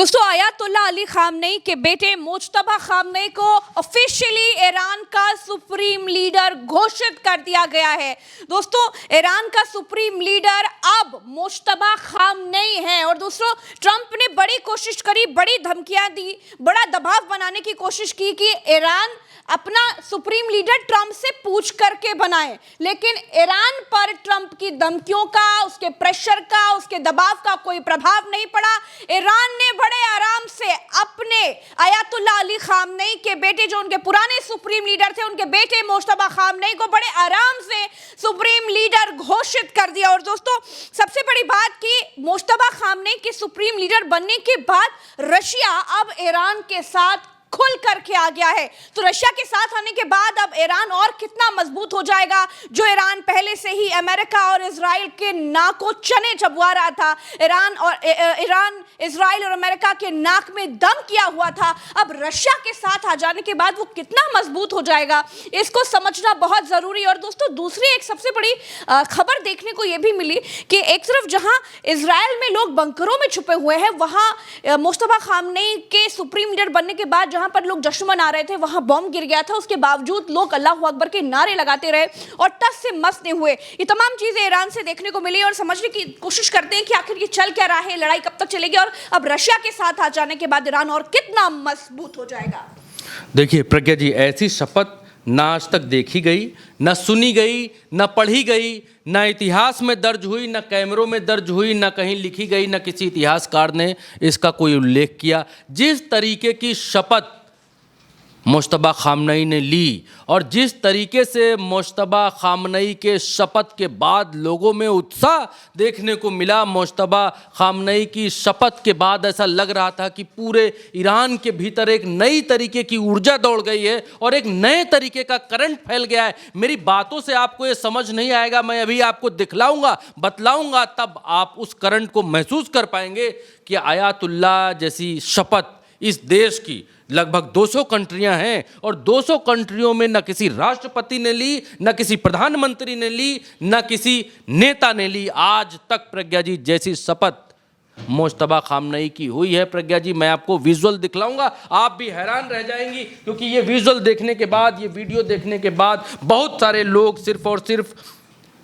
दोस्तों, Ayatollah Ali Khamenei के बेटे मुज्तबा खामनेई को ऑफिशियली ईरान का सुप्रीम लीडर घोषित कर दिया गया है। दोस्तों, ईरान का सुप्रीम लीडर अब मुज्तबा खामनेई है। और दोस्तों, ट्रंप ने बड़ी कोशिश करी, बड़ी धमकियां दी, बड़ा दबाव बनाने की कोशिश की कि ईरान अपना सुप्रीम लीडर ट्रंप से पूछ करके बनाए, लेकिन ईरान पर ट्रंप की धमकियों का, उसके प्रेशर का, उसके दबाव का कोई प्रभाव नहीं पड़ा। ईरान ने बड़े आराम से अपने अयातुल्ला अली खामनेई के बेटे, जो उनके पुराने सुप्रीम लीडर थे, उनके बेटे मुज्तबा खामनेई को बड़े आराम से सुप्रीम लीडर घोषित कर दिया। और दोस्तों, सबसे बड़ी बात कि मुज्तबा खामनेई के सुप्रीम लीडर बनने के बाद रशिया अब ईरान के साथ खुल करके आ गया है। तो रशिया के साथ आने के बाद अब ईरान और कितना मजबूत हो जाएगा। जो ईरान पहले से ही अमेरिका और इजराइल के नाकों चने चबवा रहा था, ईरान इजराइल और अमेरिका के नाक में दम किया हुआ था, अब रशिया के साथ आ जाने के बाद वो कितना मजबूत हो जाएगा, इसको समझना बहुत जरूरी है। और दोस्तों, दूसरी एक सबसे बड़ी खबर देखने को यह भी मिली कि एक तरफ जहां इजराइल में लोग बंकरों में छुपे हुए हैं, वहां मुज्तबा खामनेई के सुप्रीम लीडर बनने के बाद जहां पर लोग जश्न मना रहे थे, वहां बम गिर गया था। उसके बावजूद लोग अल्लाहू अकबर के नारे लगाते रहे और टस से मस नहीं हुए। ये तमाम चीजें ईरान से देखने को मिली और समझने की कोशिश करते हैं कि आखिर ये चल क्या रहा है, लड़ाई कब तक चलेगी और अब रशिया के साथ आ जाने के बाद ईरान और कितना मजबूत हो जाएगा। देखिए प्रज्ञा जी, ऐसी शपथ ना आज तक देखी गई, न सुनी गई, न पढ़ी गई, न इतिहास में दर्ज हुई, न कैमरों में दर्ज हुई, न कहीं लिखी गई, न किसी इतिहासकार ने इसका कोई उल्लेख किया। जिस तरीके की शपथ मुज्तबा खामनेई ने ली और जिस तरीके से मुज्तबा खामनेई के शपथ के बाद लोगों में उत्साह देखने को मिला, मुज्तबा खामनेई की शपथ के बाद ऐसा लग रहा था कि पूरे ईरान के भीतर एक नई तरीके की ऊर्जा दौड़ गई है और एक नए तरीके का करंट फैल गया है। मेरी बातों से आपको ये समझ नहीं आएगा, मैं अभी आपको दिखलाऊंगा, बतलाऊंगा, तब आप उस करंट को महसूस कर पाएंगे कि अयातुल्ला जैसी शपथ इस देश की लगभग 200 कंट्रियां हैं और 200 कंट्रियों में न किसी राष्ट्रपति ने ली, न किसी प्रधानमंत्री ने ली, न किसी नेता ने ली आज तक प्रज्ञा जी जैसी शपथ मुज्तबा खामनेई की हुई है। प्रज्ञा जी, मैं आपको विजुअल दिखलाऊंगा, आप भी हैरान रह जाएंगी, क्योंकि ये विजुअल देखने के बाद, ये वीडियो देखने के बाद बहुत सारे लोग सिर्फ और सिर्फ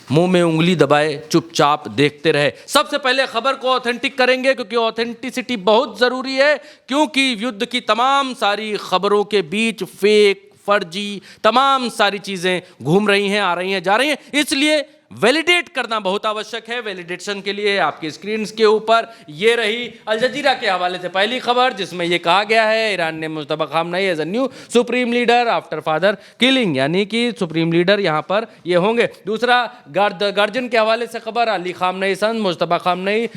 मुंह में उंगली दबाए चुपचाप देखते रहे। सबसे पहले खबर को ऑथेंटिक करेंगे, क्योंकि ऑथेंटिसिटी बहुत ज़रूरी है, क्योंकि युद्ध की तमाम सारी खबरों के बीच फेक, फर्जी, तमाम सारी चीज़ें घूम रही हैं, आ रही हैं, जा रही हैं, इसलिए वैलिडेट करना बहुत आवश्यक है। वैलिडेशन के लिए आपकी स्क्रीन के ऊपर ये रही अल जजीरा के हवाले से पहली खबर, जिसमें ये कहा गया है ईरान ने Mojtaba Khamenei as a new supreme leader after father killing, यानी कि सुप्रीम लीडर यहाँ पर ये होंगे। दूसरा गार्जियन के हवाले से खबर, Ali Khamenei son Mojtaba Khamenei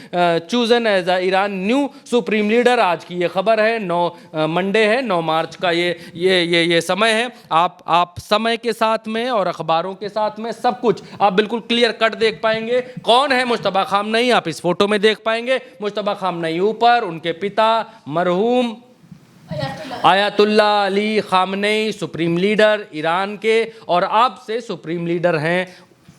chosen as a Iran new supreme leader. आज की ये खबर है, 9 मंडे है, 9 मार्च का ये समय है। आप समय के साथ में और अखबारों के साथ में सब कुछ आप बिल्कुल क्लियर कट देख पाएंगे। कौन है मुज्तबा खामनेई, आप इस फोटो में देख पाएंगे। मुज्तबा खामनेई ऊपर, उनके पिता मरहूम Ayatollah Ali Khamenei supreme leader Iran के, और अब से सुप्रीम लीडर हैं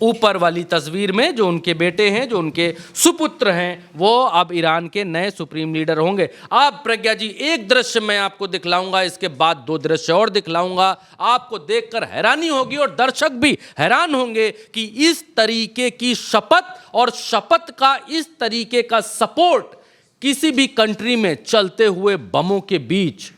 ऊपर वाली तस्वीर में जो उनके बेटे हैं, जो उनके सुपुत्र हैं, वो अब ईरान के नए सुप्रीम लीडर होंगे। अब प्रज्ञा जी, एक दृश्य मैं आपको दिखलाऊंगा, इसके बाद 2 दृश्य और दिखलाऊंगा। आपको देखकर हैरानी होगी और दर्शक भी हैरान होंगे कि इस तरीके की शपथ और शपथ का इस तरीके का सपोर्ट किसी भी कंट्री में चलते हुए बमों के बीच,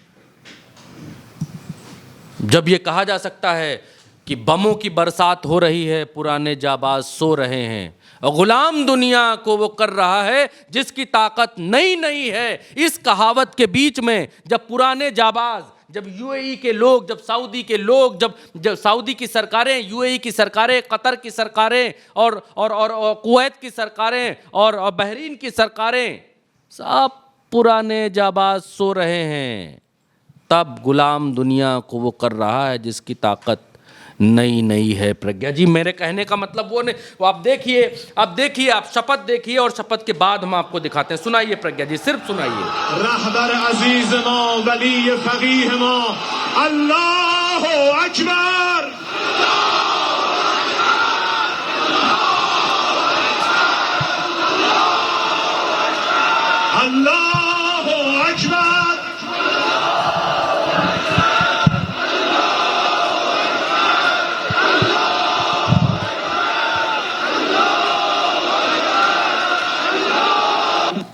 जब यह कहा जा सकता है कि बमों की बरसात हो रही है, पुराने जाबाज सो रहे हैं, और गुलाम दुनिया को वो कर रहा है जिसकी ताकत नई नई है। इस कहावत के बीच में जब पुराने जाबाज, जब यूएई के लोग, जब सऊदी के लोग, जब सऊदी की सरकारें, यूएई की सरकारें, कतर की सरकारें और कुवैत की सरकारें और बहरीन की सरकारें, सब पुराने जाबाज सो रहे हैं, तब गुलाम दुनिया को वो कर रहा है जिसकी ताकत नई नई है। प्रज्ञा जी, मेरे कहने का मतलब वो नहीं, वो आप देखिए, आप शपथ देखिए और शपथ के बाद हम आपको दिखाते हैं। सुनाइए प्रज्ञा जी, सिर्फ सुनाइए। रहबर अजीज मा, वली फकीह मा, अल्लाहु अकबर, अल्लाहु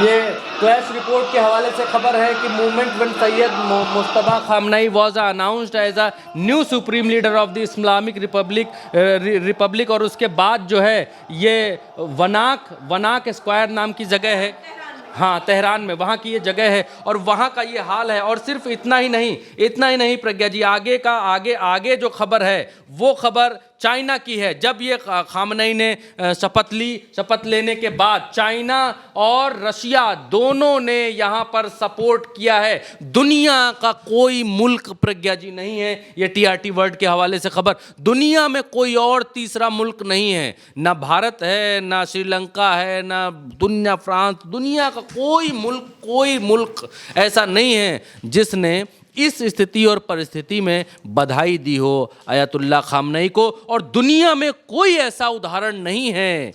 ये क्लैश रिपोर्ट के हवाले से खबर है कि movement one Sayyid Mustafa Khamenei was announced as a new supreme leader of the Islamic republic और उसके बाद जो है ये वनाक स्क्वायर नाम की जगह है, हाँ तेहरान में, वहाँ की ये जगह है और वहाँ का ये हाल है। और सिर्फ इतना ही नहीं प्रज्ञा जी, आगे जो खबर है वो खबर चाइना की है। जब ये खामनई ने शपथ लेने के बाद चाइना और रशिया दोनों ने यहाँ पर सपोर्ट किया है। दुनिया का कोई मुल्क प्रज्ञा जी नहीं है, ये TRT वर्ल्ड के हवाले से खबर, दुनिया में कोई और तीसरा मुल्क नहीं है, ना भारत है, ना श्रीलंका है, ना दुनिया फ्रांस, दुनिया का कोई मुल्क ऐसा नहीं है जिसने इस स्थिति और परिस्थिति में बधाई दी हो आयतुल्लाह खामनई को। और दुनिया में कोई ऐसा उदाहरण नहीं है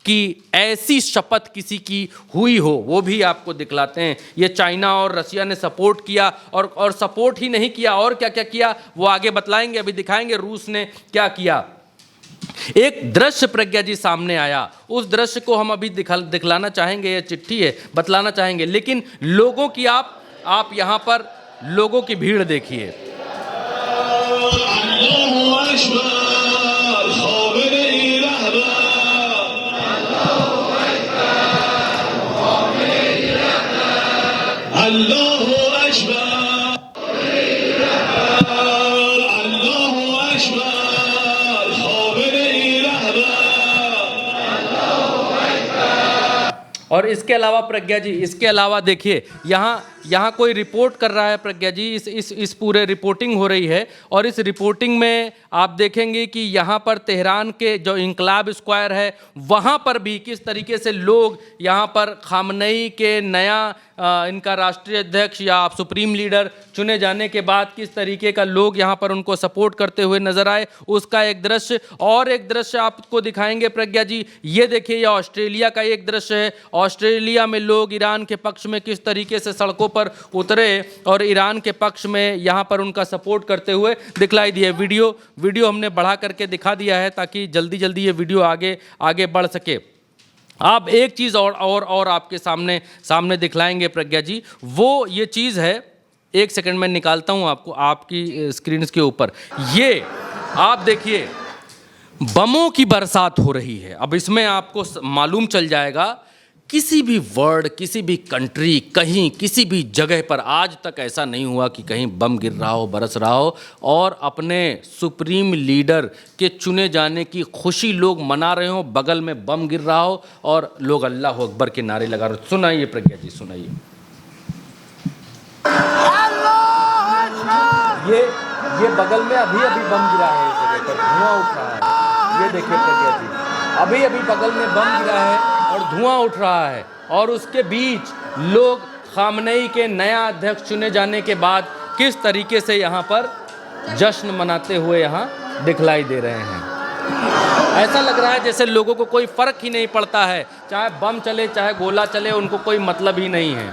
कि ऐसी शपथ किसी की हुई हो, वो भी आपको दिखलाते हैं। ये चाइना और रशिया ने सपोर्ट किया और सपोर्ट ही नहीं किया, और क्या क्या किया वो आगे बतलाएंगे, अभी दिखाएंगे रूस ने क्या किया। एक दृश्य प्रज्ञा जी सामने आया, उस दृश्य को हम अभी दिखलाना चाहेंगे, ये चिट्ठी है, बतलाना चाहेंगे, लेकिन लोगों की आप यहाँ पर लोगों की भीड़ देखिए। और इसके अलावा प्रज्ञा जी, इसके अलावा देखिए यहाँ कोई रिपोर्ट कर रहा है प्रज्ञा जी, इस पूरे रिपोर्टिंग हो रही है और इस रिपोर्टिंग में आप देखेंगे कि यहाँ पर तेहरान के जो इंकलाब स्क्वायर है वहाँ पर भी किस तरीके से लोग यहाँ पर खामनई के नया इनका राष्ट्रीय अध्यक्ष या आप सुप्रीम लीडर चुने जाने के बाद किस तरीके का लोग यहाँ पर उनको सपोर्ट करते हुए नजर आए, उसका एक दृश्य। और एक दृश्य आपको दिखाएंगे प्रज्ञा जी, ये देखिए, ये ऑस्ट्रेलिया का एक दृश्य है। ऑस्ट्रेलिया में लोग ईरान के पक्ष में किस तरीके से सड़कों पर उतरे और ईरान के पक्ष में यहाँ पर उनका सपोर्ट करते हुए दिखलाई दिए। वीडियो हमने बढ़ा करके दिखा दिया है ताकि जल्दी ये वीडियो आगे बढ़ सके। आप एक चीज़ और आपके सामने दिखलाएंगे प्रज्ञा जी, वो ये चीज़ है, एक सेकंड में निकालता हूँ आपको आपकी स्क्रीन के ऊपर। ये आप देखिए, बमों की बरसात हो रही है। अब इसमें आपको मालूम चल जाएगा किसी भी वर्ल्ड, किसी भी कंट्री, कहीं किसी भी जगह पर आज तक ऐसा नहीं हुआ कि कहीं बम गिर रहा हो, बरस रहा हो और अपने सुप्रीम लीडर के चुने जाने की खुशी लोग मना रहे हो, बगल में बम गिर रहा हो और लोग अल्लाह अकबर के नारे लगा रहे हो। सुनाइए प्रज्ञा जी, सुनाइए। ये बगल में अभी बम गिरा है, इस जगह पर धुआं उठ रहा है। ये देखिए प्रज्ञा जी, अभी बगल में बम गिरा है और धुआं उठ रहा है और उसके बीच लोग खामनई के नया अध्यक्ष चुने जाने के बाद किस तरीके से यहाँ पर जश्न मनाते हुए यहाँ दिखलाई दे रहे हैं। ऐसा लग रहा है जैसे लोगों को कोई फर्क ही नहीं पड़ता है, चाहे बम चले चाहे गोला चले, उनको कोई मतलब ही नहीं है।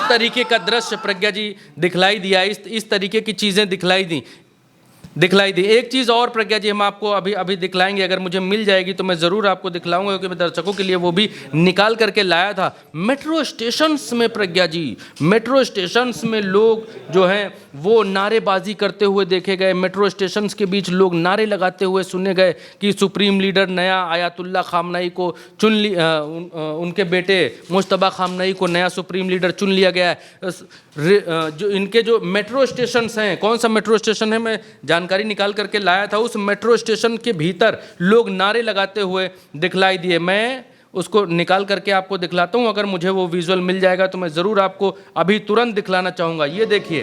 तरीके का दृश्य प्रज्ञा जी दिखलाई दिया, इस तरीके की चीज़ें दिखलाई दी। एक चीज़ और प्रज्ञा जी हम आपको अभी दिखलाएंगे, अगर मुझे मिल जाएगी तो मैं ज़रूर आपको दिखलाऊंगा, क्योंकि मैं दर्शकों के लिए वो भी निकाल करके लाया था। मेट्रो स्टेशंस में प्रज्ञा जी, मेट्रो स्टेशंस में लोग जो हैं वो नारेबाजी करते हुए देखे गए। मेट्रो स्टेशंस के बीच लोग नारे लगाते हुए सुने गए कि सुप्रीम लीडर नया आयतुल्लाह खामनई को चुन लिया, उनके बेटे मुस्तफा खामनई को नया सुप्रीम लीडर चुन लिया गया है। जो इनके जो मेट्रो स्टेशंस हैं, कौन सा मेट्रो स्टेशन है मैं जानकारी निकाल करके लाया था, उस मेट्रो स्टेशन के भीतर लोग नारे लगाते हुए दिखलाई दिए। मैं उसको निकाल करके आपको दिखलाता हूँ, अगर मुझे वो विजुअल मिल जाएगा तो मैं ज़रूर आपको अभी तुरंत दिखलाना चाहूँगा। ये देखिए,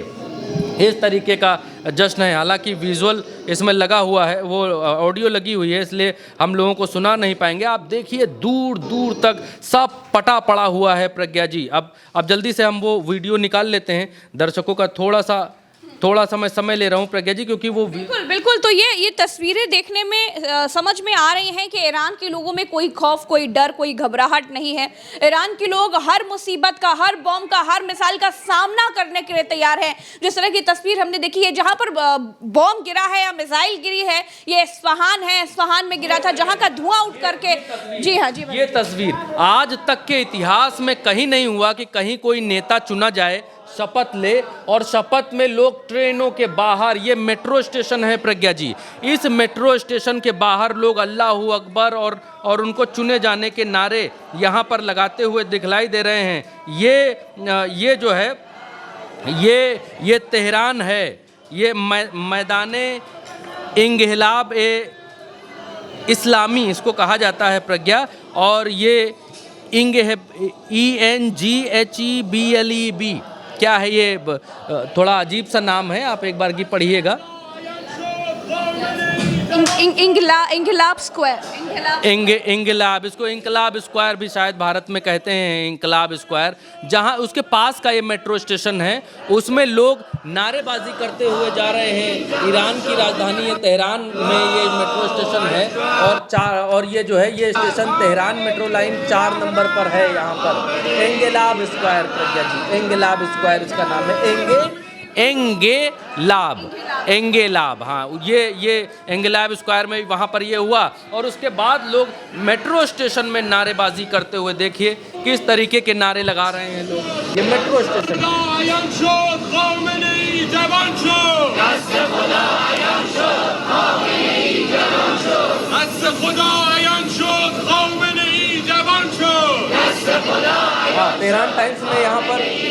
इस तरीके का जश्न है। हालांकि विजुअल इसमें लगा हुआ है, वो ऑडियो लगी हुई है, इसलिए हम लोगों को सुना नहीं पाएंगे। आप देखिए दूर दूर तक सब पटा पड़ा हुआ है प्रज्ञा जी। अब जल्दी से हम वो वीडियो निकाल लेते हैं। दर्शकों का थोड़ा समय ले रहा हूँ प्रज्ञा जी, क्योंकि वो बिल्कुल बिल्कुल। तो ये तस्वीरें देखने में समझ में आ रही हैं कि ईरान के लोगों में कोई खौफ, कोई डर, कोई घबराहट नहीं है। ईरान के लोग हर मुसीबत का, हर बॉम्ब का, हर मिसाइल का सामना करने के लिए तैयार हैं। जिस तरह की तस्वीर हमने देखी है, जहां पर बॉम्ब गिरा है या मिसाइल गिरी है, ये इस्फहान है, इस्फहान में गिरा था, जहां का धुआं उठ करके। जी हाँ, जी। ये तस्वीर आज तक के इतिहास में कहीं नहीं हुआ कि कहीं कोई नेता चुना जाए, शपथ ले और शपथ में लोग ट्रेनों के बाहर, ये मेट्रो स्टेशन है प्रज्ञा जी, इस मेट्रो स्टेशन के बाहर लोग अल्लाहू अकबर और उनको चुने जाने के नारे यहाँ पर लगाते हुए दिखलाई दे रहे हैं। ये जो है ये तेहरान है, ये मैदाने इंगहिलाब इस्लामी इसको कहा जाता है प्रज्ञा। और ये ENGHEBLEB क्या है, ये थोड़ा अजीब सा नाम है, आप एक बार की पढ़िएगा। इंकलाब स्क्वायर, इंकलाब, इसको इंकलाब स्क्वायर भी शायद भारत में कहते हैं, इंकलाब स्क्वायर। जहां उसके पास का ये मेट्रो स्टेशन है, उसमें लोग नारेबाजी करते हुए जा रहे हैं। ईरान की राजधानी है तेहरान में ये मेट्रो स्टेशन है, और ये जो है ये station Tehran metro line 4 number पर है। यहाँ पर इंकलाब स्क्वायर प्रज्ञा जी, इंकलाब स्क्वायर इसका नाम है। एंगेलाब, हाँ, ये एंगेलाब स्क्वायर में वहाँ पर ये हुआ। और उसके बाद लोग मेट्रो स्टेशन में नारेबाजी करते हुए देखिए किस तरीके के नारे लगा रहे हैं लोग। ये मेट्रो स्टेशन तेहरान टाइम्स ने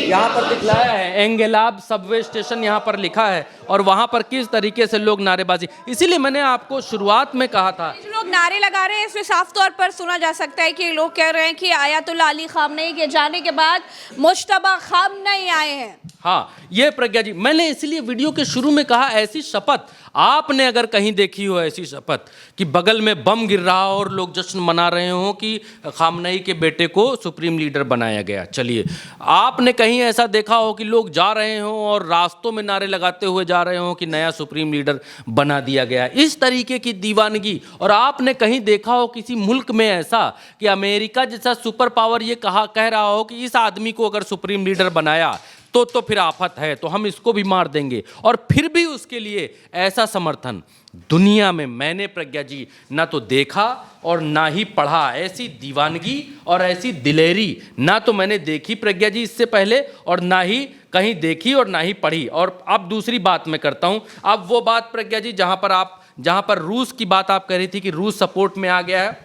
यहाँ पर दिखलाया है, एंगेलाब सबवे स्टेशन यहाँ पर लिखा है, और वहाँ पर किस तरीके से लोग नारेबाजी। इसीलिए मैंने आपको शुरुआत में कहा था, जो लोग नारे लगा रहे हैं इसमें साफ तौर पर सुना जा सकता है कि लोग कह रहे हैं कि आयतुल्लाह अली खामनेई के जाने के बाद मुज्तबा खामनेई आए हैं। हाँ, ये प्रज्ञा जी, मैंने इसलिए वीडियो के शुरू में कहा, ऐसी शपथ आपने अगर कहीं देखी हो, ऐसी शपथ कि बगल में बम गिर रहा हो और लोग जश्न मना रहे हो कि खामनेई के बेटे को सुप्रीम लीडर बनाया गया। चलिए, आपने कहीं ऐसा देखा हो कि लोग जा रहे हो और रास्तों में नारे लगाते हुए जा रहे हो कि नया सुप्रीम लीडर बना दिया गया, इस तरीके की दीवानगी। और आपने कहीं देखा हो किसी मुल्क में ऐसा कि अमेरिका जैसा सुपर पावर ये कह रहा हो कि इस आदमी को अगर सुप्रीम लीडर बनाया तो फिर आफत है, तो हम इसको भी मार देंगे, और फिर भी उसके लिए ऐसा समर्थन दुनिया में मैंने प्रज्ञा जी ना तो देखा और ना ही पढ़ा। ऐसी दीवानगी और ऐसी दिलेरी ना तो मैंने देखी प्रज्ञा जी इससे पहले, और ना ही कहीं देखी और ना ही पढ़ी। और अब दूसरी बात मैं करता हूँ, अब वो बात प्रज्ञा जी जहाँ पर रूस की बात आप कह रही थी कि रूस सपोर्ट में आ गया है,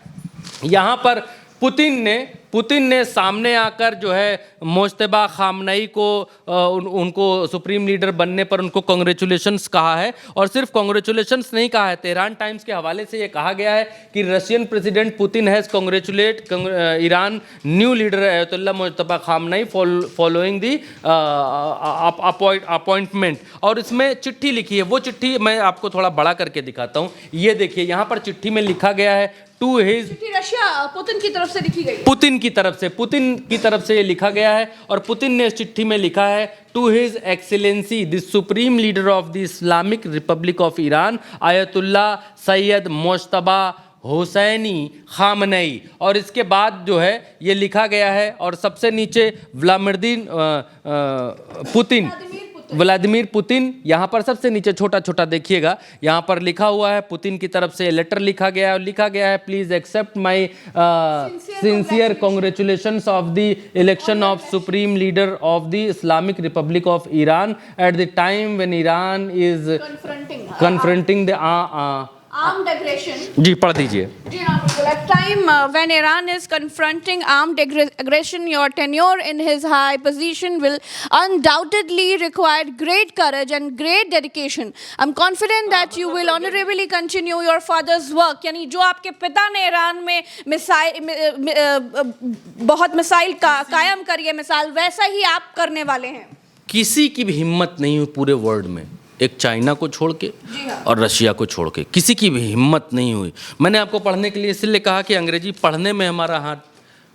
यहाँ पर पुतिन ने सामने आकर जो है मुज्तबा खामनेई को उनको सुप्रीम लीडर बनने पर उनको कांग्रेचुलेशंस कहा है। और सिर्फ कांग्रेचुलेशंस नहीं कहा है, तेहरान टाइम्स के हवाले से ये कहा गया है कि Russian president Putin has congratulate Iran new leader Ayatollah Mojtaba Khamenei following the appointment. और इसमें चिट्ठी लिखी है, वो चिट्ठी मैं आपको थोड़ा बड़ा करके दिखाता हूँ। ये देखिए, यहाँ पर चिट्ठी में लिखा गया है टू हिज, रशिया पुतिन की तरफ से लिखी गई, पुतिन की तरफ से ये लिखा गया है। और पुतिन ने इस चिट्ठी में लिखा है, to his excellency the supreme leader of the Islamic republic of Iran Ayatollah Sayyid Mojtaba Hosseini Khamenei. और इसके बाद जो है ये लिखा गया है, और सबसे नीचे व्लादिमीर पुतिन, यहाँ पर सबसे नीचे छोटा छोटा देखिएगा, यहाँ पर लिखा हुआ है पुतिन की तरफ से लेटर लिखा गया है, और लिखा गया है, please accept my sincere congratulations of the election of supreme leader of the Islamic republic of Iran at the time when Iran is confronting the armed aggression. जी पढ़ दीजिए। At time when Iran is confronting armed aggression, your tenure in his high position will undoubtedly require great courage and great dedication. I'm confident that you will honorably continue your father's work. यानी जो आपके पिता ने Iran में बहुत missile कायम करी है, मिसाल वैसा ही आप करने वाले हैं। किसी की भी हिम्मत नहीं हुई पूरे वर्ल्ड में, एक चाइना को छोड़ के और रशिया को छोड़ के किसी की भी हिम्मत नहीं हुई। मैंने आपको पढ़ने के लिए इसलिए कहा कि अंग्रेजी पढ़ने में हमारा हाथ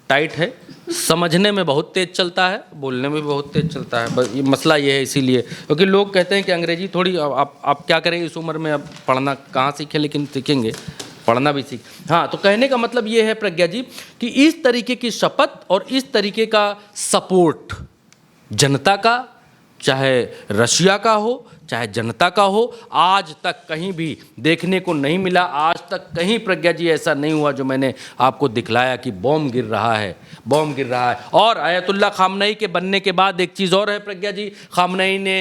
टाइट है, समझने में बहुत तेज़ चलता है, बोलने में भी बहुत तेज़ चलता है। बस ये मसला ये है, इसीलिए क्योंकि लोग कहते हैं कि अंग्रेजी थोड़ी आप क्या करें इस उम्र में, अब पढ़ना कहाँ सीखें, लेकिन सीखेंगे, पढ़ना भी सीख। हाँ, तो कहने का मतलब ये है प्रज्ञा जी कि इस तरीके की शपथ और इस तरीके का सपोर्ट जनता का, चाहे रशिया का हो चाहे जनता का हो, आज तक कहीं भी देखने को नहीं मिला। आज तक कहीं प्रज्ञा जी ऐसा नहीं हुआ जो मैंने आपको दिखलाया कि बॉम्ब गिर रहा है, बॉम्ब गिर रहा है। और आयतुल्ला खामनई के बनने के बाद एक चीज़ और है प्रज्ञा जी, खामनई ने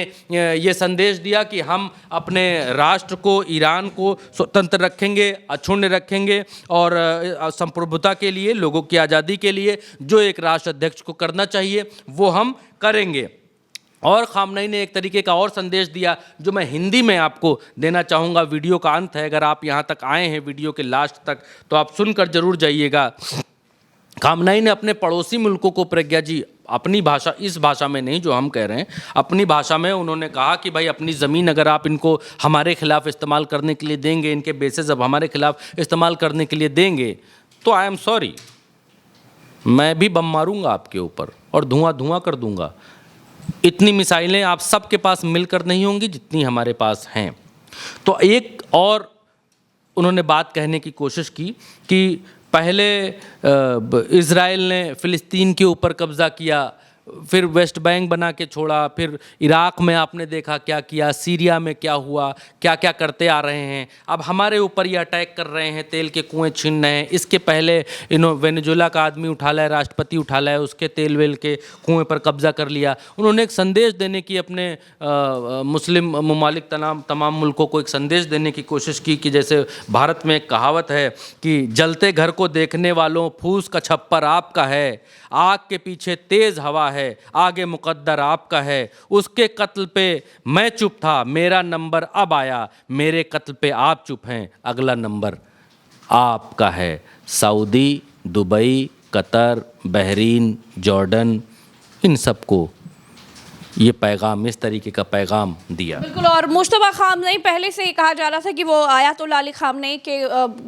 ये संदेश दिया कि हम अपने राष्ट्र को, ईरान को स्वतंत्र रखेंगे, अक्षुण्ण रखेंगे और संप्रभुता के लिए, लोगों की आज़ादी के लिए जो एक राष्ट्र अध्यक्ष को करना चाहिए वो हम करेंगे। और खामनई ने एक तरीके का और संदेश दिया जो मैं हिंदी में आपको देना चाहूँगा। वीडियो का अंत है, अगर आप यहाँ तक आए हैं वीडियो के लास्ट तक तो आप सुनकर जरूर जाइएगा। खामनई ने अपने पड़ोसी मुल्कों को प्रज्ञा जी अपनी भाषा, इस भाषा में नहीं जो हम कह रहे हैं, अपनी भाषा में उन्होंने कहा कि भाई अपनी ज़मीन अगर आप इनको हमारे खिलाफ इस्तेमाल करने के लिए देंगे, इनके बेसिस अब हमारे खिलाफ इस्तेमाल करने के लिए देंगे तो आई एम सॉरी, मैं भी बम मारूंगा आपके ऊपर और धुआं धुआं कर दूंगा। इतनी मिसाइलें आप सबके पास मिलकर नहीं होंगी जितनी हमारे पास हैं। तो एक और उन्होंने बात कहने की कोशिश की कि पहले इज़राइल ने फ़िलिस्तीन के ऊपर कब्ज़ा किया, फिर वेस्ट बैंक बना के छोड़ा, फिर इराक़ में आपने देखा क्या किया, सीरिया में क्या हुआ, क्या क्या करते आ रहे हैं। अब हमारे ऊपर ये अटैक कर रहे हैं, तेल के कुएं छीन रहे हैं। इसके पहले वेनेजुएला का आदमी उठा लाया, राष्ट्रपति उठा लाया, उसके तेल वेल के कुएं पर कब्ज़ा कर लिया। उन्होंने एक संदेश देने की, अपने मुस्लिम ममालिक तमाम मुल्कों को एक संदेश देने की कोशिश की कि जैसे भारत में एक कहावत है कि जलते घर को देखने वालों फूस का छप्पर आपका है, आग के पीछे तेज़ हवा है, आगे मुकद्दर आपका है। उसके कत्ल पे मैं चुप था, मेरा नंबर अब आया, मेरे कत्ल पे आप चुप हैं, अगला नंबर आपका है। Saudi, Dubai, Qatar, Bahrain, Jordan, इन सबको ये पैगाम, इस तरीके का पैगाम दिया। बिल्कुल। और मुश्तबा खामनई, पहले से ही कहा जा रहा था कि वो आयतुल्ला अली खामनई के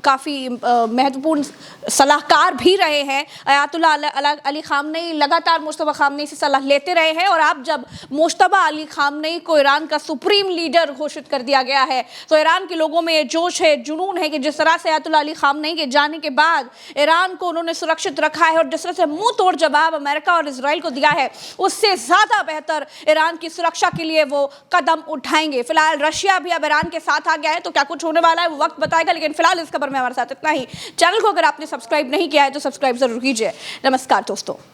काफ़ी महत्वपूर्ण सलाहकार भी रहे हैं। आयतुल्ला अली खामनई लगातार मुश्तबा खामनई से सलाह लेते रहे हैं और अब जब मुश्तबा अली खामनई को ईरान का सुप्रीम लीडर घोषित कर दिया गया है तो ईरान के लोगों में ये जोश है, जुनून है कि जिस तरह से आयतुल्ला अली खामनई के जाने के बाद ईरान को उन्होंने सुरक्षित रखा है और जिस तरह से मुंह तोड़ जवाब अमेरिका और इजराइल को दिया है, उससे ज़्यादा बेहतर ईरान की सुरक्षा के लिए वो कदम उठाएंगे। फिलहाल रशिया भी अब ईरान के साथ आ गया है, तो क्या कुछ होने वाला है वो वक्त बताएगा। लेकिन फिलहाल इस खबर में हमारे साथ इतना ही। चैनल को अगर आपने सब्सक्राइब नहीं किया है तो सब्सक्राइब जरूर कीजिए। नमस्कार दोस्तों।